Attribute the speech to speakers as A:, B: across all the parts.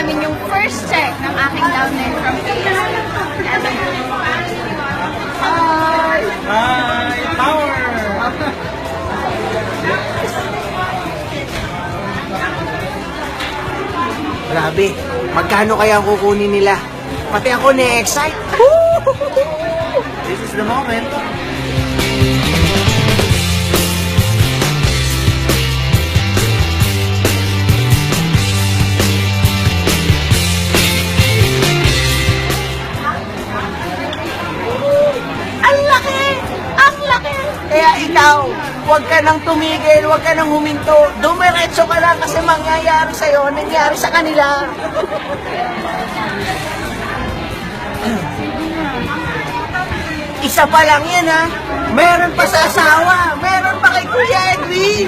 A: namin yung first check ng aking downline from KS. Hi!
B: Hi! Power!
C: Grabe, magkano kaya ang kukunin nila? Pati ako na-excite.
B: This is the moment.
C: Ang laki! Ang laki! Kaya ikaw, huwag ka nang tumigil, huwag ka nang huminto. Dumiretso ka lang kasi mangyayari sa'yo, nangyari sa kanila. Isa pa lang yan ha. Meron pa sa asawa. Meron pa kay Kuya Edwin.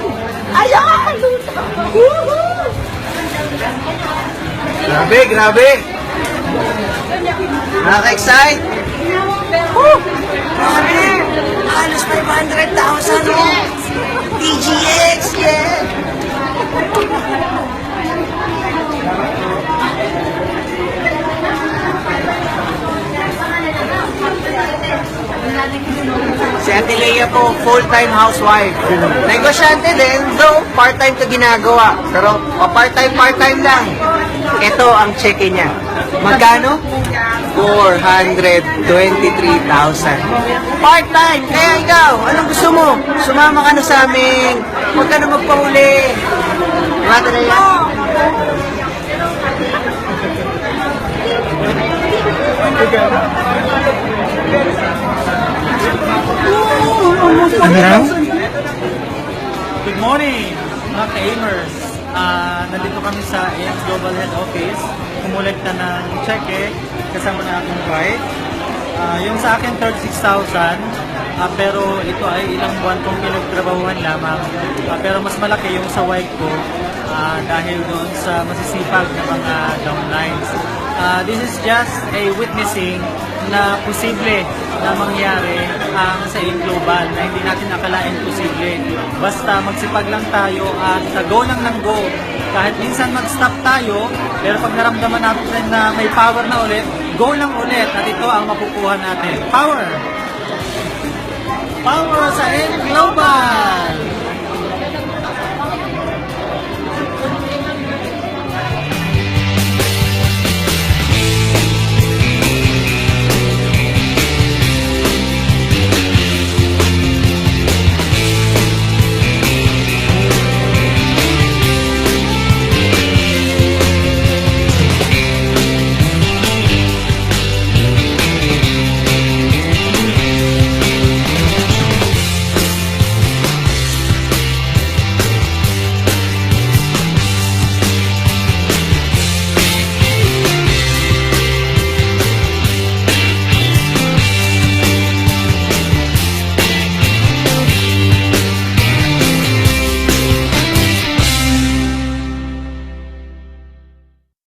C: Ayan! Woohoo! Grabe, grabe. Nakaka-excite. Woo! Grabe! Halos 500,000 no? TGX, yeah! Si Ate Leia po, full-time housewife. Negosyante din, though part-time ka ginagawa. Pero part-time lang. Ito ang cheque niya. Magkano? 423,000. Part-time! Kaya ikaw, anong gusto mo? Sumama ka na sa amin. Huwag ka na magpahuli. Ate Leia?
B: Good morning, mga ka-aimers. Nandito kami sa AIMS Global Head Office. Kumulekta ng cheque kasama na aking wife. Yung sa akin, 36,000. Pero ito ay ilang buwan kong pinagtrabahuhan lamang. Pero mas malaki yung sa wife ko dahil doon sa masisipag na mga downlines. This is just a witnessing na posible na mangyari ang sa global na hindi natin akalain posible. Basta magsipag lang tayo at go lang ng go. Kahit minsan mag-stop tayo, pero pag naramdaman natin na may power na ulit, go lang ulit at ito ang makukuha natin. Power! Power sa Global!